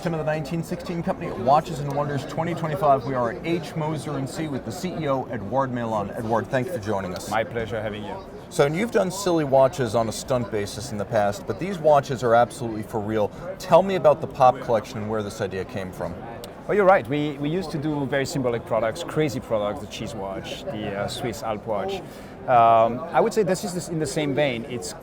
President of the 1916 Company at Watches and Wonders 2025. We are at Moser Cie with the CEO, Edouard Meylan. Edouard, thank you for joining us. My pleasure having you. So you've done silly watches on a stunt basis in the past, but these watches are absolutely for real. Tell me about the Pop Collection and where this idea came from. Well, you're right. We used to do very symbolic products, crazy products, the cheese watch, the Swiss Alp watch. I would say this is in the same vein. It's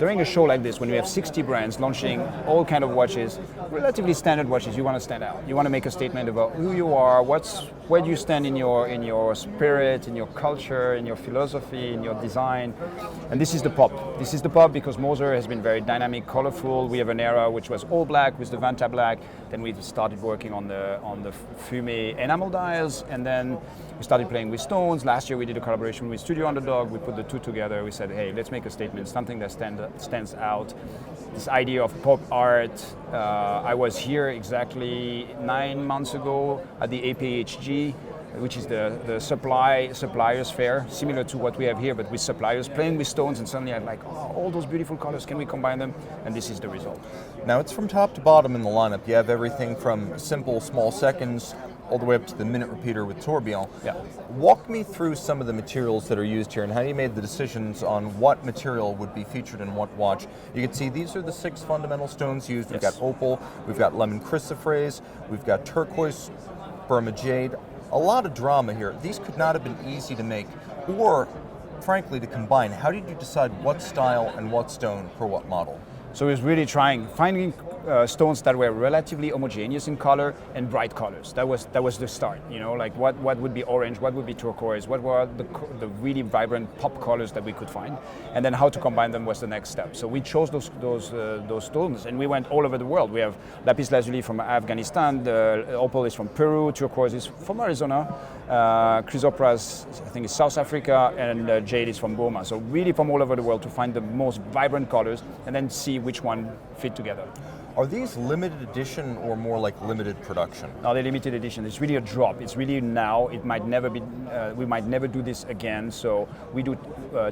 during a show like this, when we have 60 brands launching all kind of watches, relatively standard watches, you want to stand out. You want to make a statement about who you are, where do you stand in your spirit, in your culture, in your philosophy, in your design. And this is the pop. This is the pop because Moser has been very dynamic, colorful. We have an era which was all black with the Vanta black. Then we started working on the Fumé enamel dials, and then we started playing with stones. Last year we did a collaboration with Studio Underdog. We put the two together. We said, hey, let's make a statement, something that stands out. This idea of pop art. I was here exactly 9 months ago at the APHG, which is the suppliers fair, similar to what we have here, but with suppliers playing with stones, and suddenly I'm like, oh, all those beautiful colors, can we combine them? And this is the result. Now it's from top to bottom in the lineup. You have everything from simple small seconds all the way up to the minute repeater with tourbillon. Yeah. Walk me through some of the materials that are used here and how you made the decisions on what material would be featured in what watch. You can see these are the 6 fundamental stones used. We've got opal, we've got lemon chrysoprase, we've got turquoise, Burma jade. A lot of drama here. These could not have been easy to make or, frankly, to combine. How did you decide what style and what stone for what model? So it was really finding stones that were relatively homogeneous in color and bright colors. That was the start. You know, like what would be orange, what would be turquoise, what were the really vibrant pop colors that we could find, and then how to combine them was the next step. So we chose those stones, and we went all over the world. We have lapis lazuli from Afghanistan, the opal is from Peru, turquoise is from Arizona, chrysoprase I think is South Africa, and jade is from Burma. So really from all over the world to find the most vibrant colors and then see which one fit together. Are these limited edition or more like limited production? No, they're limited edition. It's really a drop. It's really now. It might never be. We might never do this again. So we do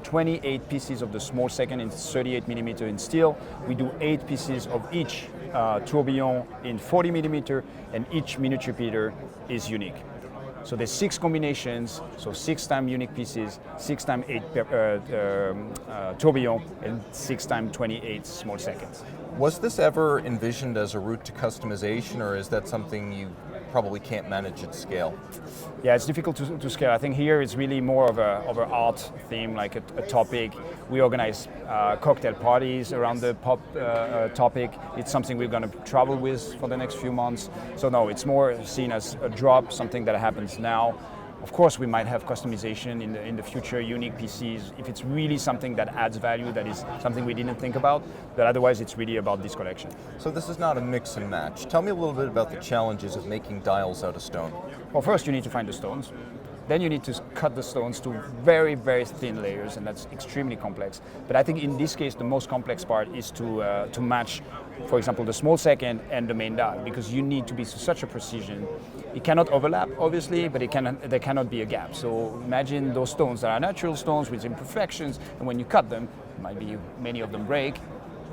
28 pieces of the small second in 38 millimeter in steel. We do 8 pieces of each tourbillon in 40 millimeter, and each minute repeater is unique. So there's 6 combinations, so 6 times unique pieces, 6 times 8 tourbillon, and 6 times 28 small seconds. Was this ever envisioned as a route to customization, or is that something you probably can't manage at scale? Yeah, it's difficult to scale. I think here it's really more of an art theme, like a topic. We organize cocktail parties around the pop topic. It's something we're going to travel with for the next few months. So no, it's more seen as a drop, something that happens now. Of course, we might have customization in the future, unique PCs, if it's really something that adds value, that is something we didn't think about, but otherwise it's really about this collection. So this is not a mix and match. Tell me a little bit about the challenges of making dials out of stone. Well, first you need to find the stones. Then you need to cut the stones to very, very thin layers, and that's extremely complex. But I think in this case, the most complex part is to match, for example, the small second and the main dial, because you need to be such a precision. It cannot overlap, obviously, but there cannot be a gap. So imagine those stones that are natural stones with imperfections, and when you cut them, might be many of them break.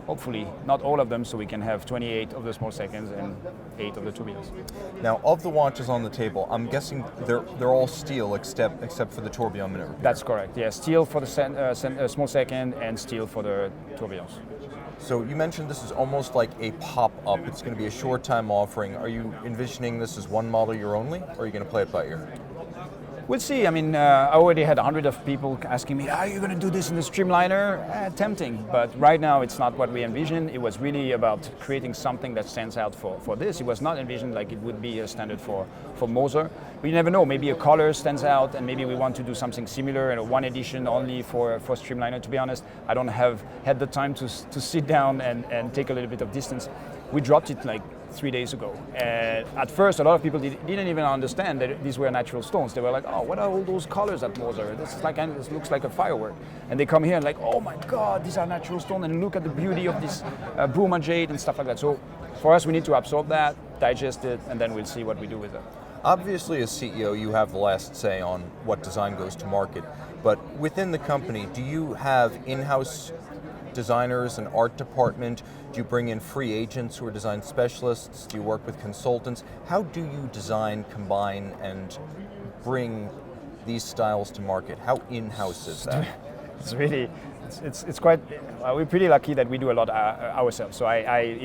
Hopefully, not all of them, so we can have 28 of the small seconds and 8 of the tourbillons. Now, of the watches on the table, I'm guessing they're all steel except for the tourbillon minute repeater. That's correct. Yeah, steel for the small second and steel for the tourbillons. So you mentioned this is almost like a pop-up. It's going to be a short time offering. Are you envisioning this as one model year only, or are you going to play it by ear? We'll see. I mean, I already had 100 of people asking me, are you going to do this in the Streamliner? Tempting, but right now it's not what we envisioned. It was really about creating something that stands out for this. It was not envisioned like it would be a standard for Moser. But you never know, maybe a color stands out and maybe we want to do something similar and a one edition only for Streamliner. To be honest, I don't have had the time to sit down and take a little bit of distance. We dropped it like 3 days ago. And at first, a lot of people didn't even understand that these were natural stones. They were like, oh, what are all those colors at Moser? This looks like a firework. And they come here and like, oh my God, these are natural stones. And look at the beauty of this Burma jade and stuff like that. So for us, we need to absorb that, digest it, and then we'll see what we do with it. Obviously, as CEO, you have the last say on what design goes to market. But within the company, do you have in-house designers, an art department? Do you bring in free agents who are design specialists? Do you work with consultants? How do you design, combine, and bring these styles to market? How in-house is that? It's really, it's quite, we're pretty lucky that we do a lot ourselves. So I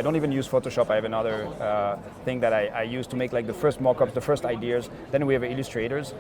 don't even use Photoshop. I have another thing that I use to make like the first mock-ups, the first ideas. Then we have illustrators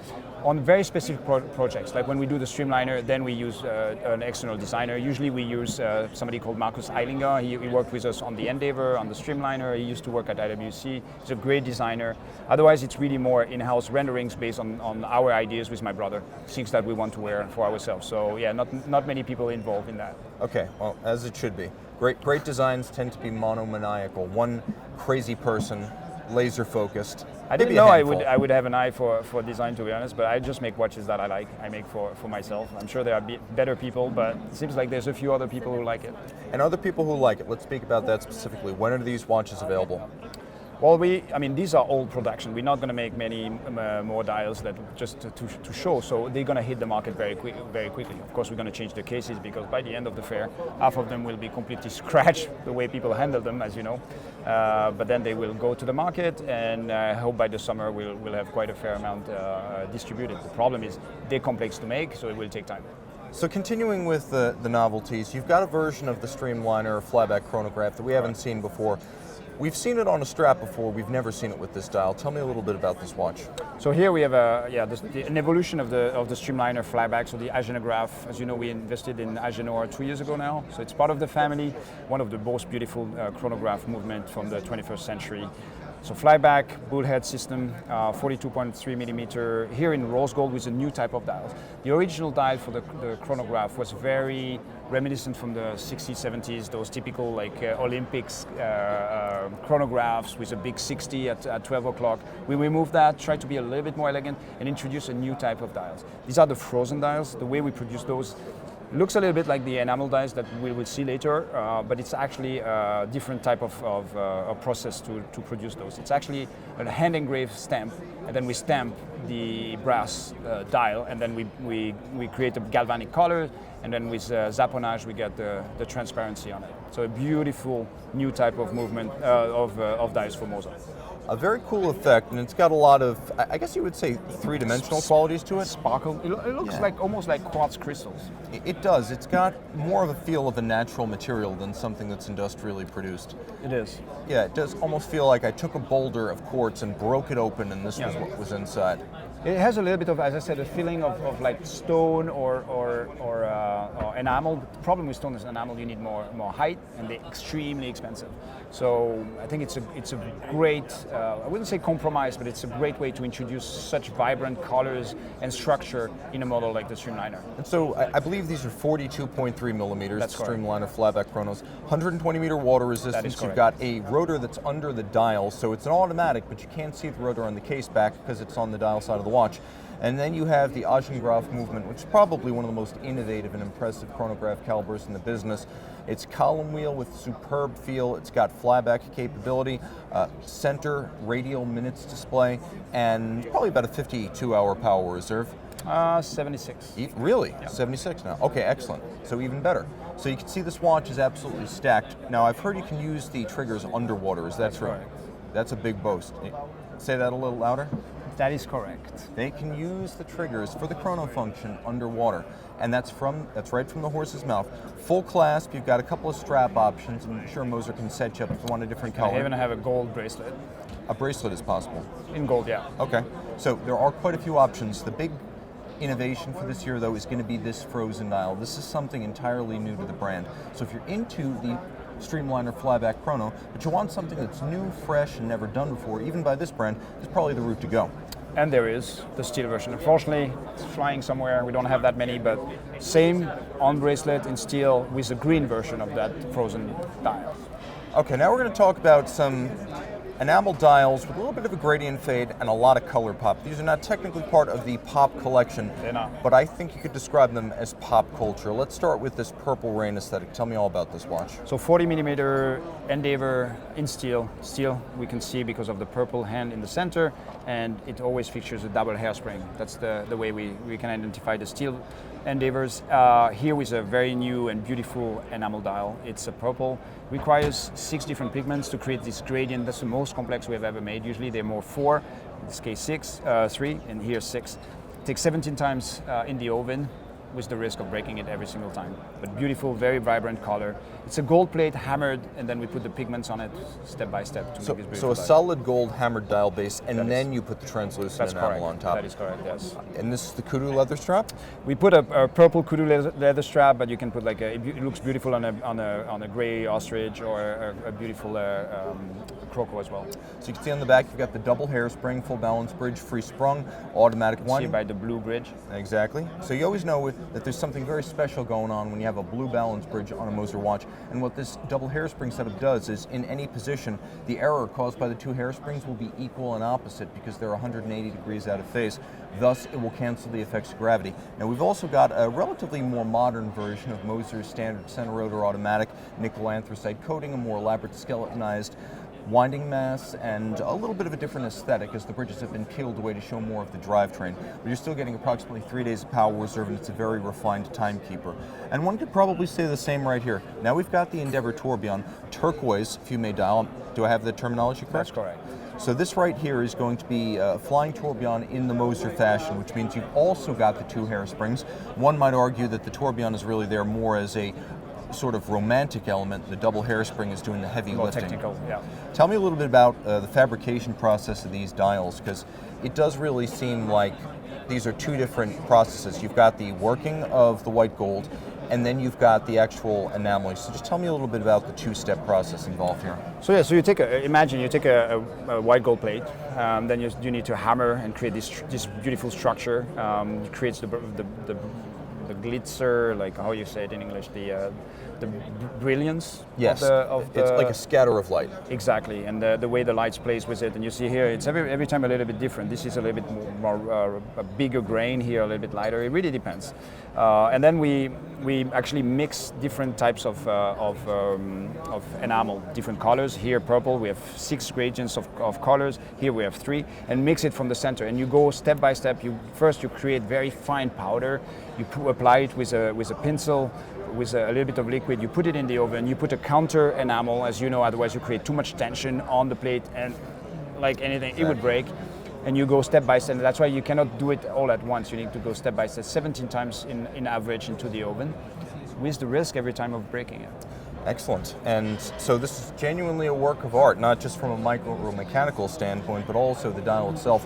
on very specific projects. Like when we do the Streamliner, then we use an external designer. Usually we use somebody called Markus Eilinger. He worked with us on the Endeavour, on the Streamliner. He used to work at IWC. He's a great designer. Otherwise, it's really more in-house renderings based on our ideas with my brother, things that we want to wear for ourselves. So yeah, not many people involved in that. Okay, well, as it should be. Great designs tend to be monomaniacal. One crazy person, laser focused. I didn't know I would have an eye for design, to be honest, but I just make watches that I like. I make for myself. I'm sure there are better people, but it seems like there's a few other people who like it. And other people who like it, let's speak about that specifically. When are these watches available? Well, these are old production. We're not going to make many more dials that just to show, so they're going to hit the market very quickly. Of course, we're going to change the cases because by the end of the fair, half of them will be completely scratched the way people handle them, as you know. But then they will go to the market, and I hope by the summer we'll have quite a fair amount distributed. The problem is they're complex to make, so it will take time. So continuing with the novelties, you've got a version of the Streamliner Flyback Chronograph that we haven't seen before. We've seen it on a strap before, we've never seen it with this dial. Tell me a little bit about this watch. So here we have an evolution of the Streamliner Flyback, so the Hagenograph. As you know, we invested in Hagenor 2 years ago now, so it's part of the family, one of the most beautiful chronograph movement from the 21st century. So flyback, bullhead system, 42.3 millimeter, here in rose gold with a new type of dials. The original dial for the chronograph was very reminiscent from the 60s, 70s, those typical like Olympics chronographs with a big 60 at 12 o'clock. We removed that, tried to be a little bit more elegant, and introduced a new type of dials. These are the frozen dials. The way we produce those looks a little bit like the enamel dies that we will see later, but it's actually a different type of process to produce those. It's actually a hand engraved stamp, and then we stamp the brass dial, and then we create a galvanic color, and then with zaponage we get the transparency on it. So a beautiful new type of movement of dies for Moser. A very cool effect, and it's got a lot of, I guess you would say, three-dimensional qualities to it. Sparkle. It looks like almost like quartz crystals. It does. It's got more of a feel of a natural material than something that's industrially produced. It is. Yeah, it does almost feel like I took a boulder of quartz and broke it open, and this was what was inside. It has a little bit of, as I said, a feeling of like stone or enamel. The problem with stone is enamel, you need more height, and they're extremely expensive. So I think it's a great, I wouldn't say compromise, but it's a great way to introduce such vibrant colors and structure in a model like the Streamliner. And so I believe these are 42.3 millimeters. That's correct. Streamliner Flyback Chronos, 120 meter water resistance. That is correct. You've got a rotor that's under the dial, so it's an automatic, but you can't see the rotor on the case back because it's on the dial side of the watch. And then you have the Hagenograph movement, which is probably one of the most innovative and impressive chronograph calibers in the business. It's column wheel with superb feel. It's got flyback capability, center radial minutes display, and probably about a 52-hour power reserve. 76. Really? Yeah. 76 now. Okay, excellent. So even better. So you can see this watch is absolutely stacked. Now I've heard you can use the triggers underwater. Is that true? Correct. That's a big boast. Say that a little louder. That is correct. They can use the triggers for the chrono function underwater, and that's right from the horse's mouth. Full clasp. You've got a couple of strap options. I'm sure Moser can set you up if you want a different color. I even have a gold bracelet. A bracelet is possible. In gold, yeah. Okay. So there are quite a few options. The big innovation for this year, though, is going to be this frozen dial. This is something entirely new to the brand. So if you're into the Streamliner Flyback Chrono, but you want something that's new, fresh, and never done before, even by this brand, is probably the route to go. And there is the steel version. Unfortunately, it's flying somewhere. We don't have that many, but same on bracelet in steel with the green version of that frozen dial. Okay, now we're going to talk about some enamel dials with a little bit of a gradient fade and a lot of color pop. These are not technically part of the pop collection, They're not. but I think you could describe them as pop culture. Let's start with this purple rain aesthetic. Tell me all about this watch. So 40 millimeter Endeavour in steel. Steel we can see because of the purple hand in the center, and it always features a double hairspring. That's the way we can identify the steel Endeavours. Here is a very new and beautiful enamel dial. It's a purple. Requires 6 different pigments to create this gradient. That's the most complex we have ever made. Usually they're more 4, in this case 3, and here 6. Takes 17 times in the oven, with the risk of breaking it every single time. But beautiful, very vibrant color. It's a gold plate hammered, and then we put the pigments on it step by step to make this beautiful So a dial. solid gold hammered dial base, and then you put the translucent enamel on top. That is correct, yes. And this is the kudu leather strap? We put a purple kudu leather strap, but you can put like it looks beautiful on a gray ostrich or a beautiful croco as well. So you can see on the back you've got the double hairspring, full balance bridge, free sprung, automatic one. See by the blue bridge. Exactly. So you always know that there's something very special going on when you have a blue balance bridge on a Moser watch. And what this double hairspring setup does is, in any position, the error caused by the 2 hairsprings will be equal and opposite because they're 180 degrees out of phase. Thus, it will cancel the effects of gravity. Now, we've also got a relatively more modern version of Moser's standard center rotor automatic nickel anthracite coating, a more elaborate skeletonized winding mass, and a little bit of a different aesthetic as the bridges have been peeled away to show more of the drivetrain. But you're still getting approximately 3 days of power reserve, and it's a very refined timekeeper. And one could probably say the same right here. Now we've got the Endeavour Tourbillon Turquoise fume dial. Do I have the terminology correct? That's correct. So this right here is going to be a flying tourbillon in the Moser fashion, which means you've also got the 2 hairsprings. One might argue that the tourbillon is really there more as a sort of romantic element. The double hairspring is doing the heavy lifting. Technical, yeah. Tell me a little bit about the fabrication process of these dials, because it does really seem like these are 2 different processes. You've got the working of the white gold, and then you've got the actual enameling. So just tell me a little bit about the 2-step process involved here. So yeah, so you take imagine you take a white gold plate, then you need to hammer and create this beautiful structure. It creates the glitzer, like how you say it in English, the brilliance. Yes, of the it's like a scatter of light. Exactly, and the way the lights plays with it, and you see here, it's every time a little bit different. This is a little bit more a bigger grain here, a little bit lighter. It really depends. And then we actually mix different types of enamel, different colors. Here, purple. We have 6 gradients of colors. Here we have 3, and mix it from the center. And you go step by step. First you create very fine powder. You apply it with a pencil, with a little bit of liquid. You put it in the oven. You put a counter enamel, as you know. Otherwise, you create too much tension on the plate, and like anything, it would break. And you go step by step. That's why you cannot do it all at once. You need to go step by step, 17 times in average into the oven, with the risk every time of breaking it. Excellent. And so this is genuinely a work of art, not just from a mechanical standpoint, but also the dial itself.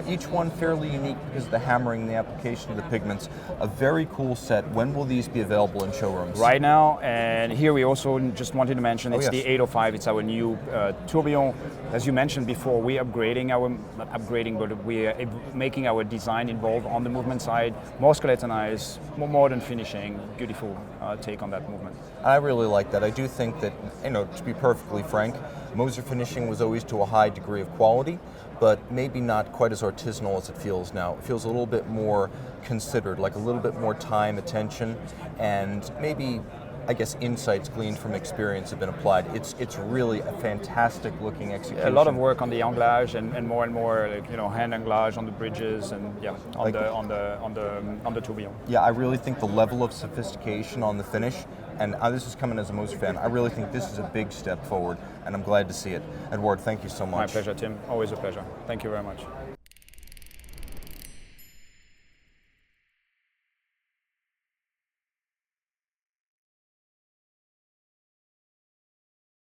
Each one fairly unique because of the hammering, the application of the pigments. A very cool set. When will these be available in showrooms? Right now, and here we also just wanted to mention it's the 805. It's our new tourbillon. As you mentioned before, we're upgrading but we're making our design involved on the movement side, more skeletonized, more modern finishing, beautiful take on that movement. I really like that. I do think that, to be perfectly frank, Moser finishing was always to a high degree of quality, but maybe not quite as artisanal as it feels now. It feels a little bit more considered, like a little bit more time, attention, and maybe, I guess, insights gleaned from experience have been applied. It's really a fantastic looking execution. A lot of work on the anglage and more, like, hand anglage on the bridges and on the tourbillon. Yeah, I really think the level of sophistication on the finish, and this is coming as a Moser fan, I really think this is a big step forward, and I'm glad to see it. Edouard, thank you so much. My pleasure, Tim. Always a pleasure. Thank you very much.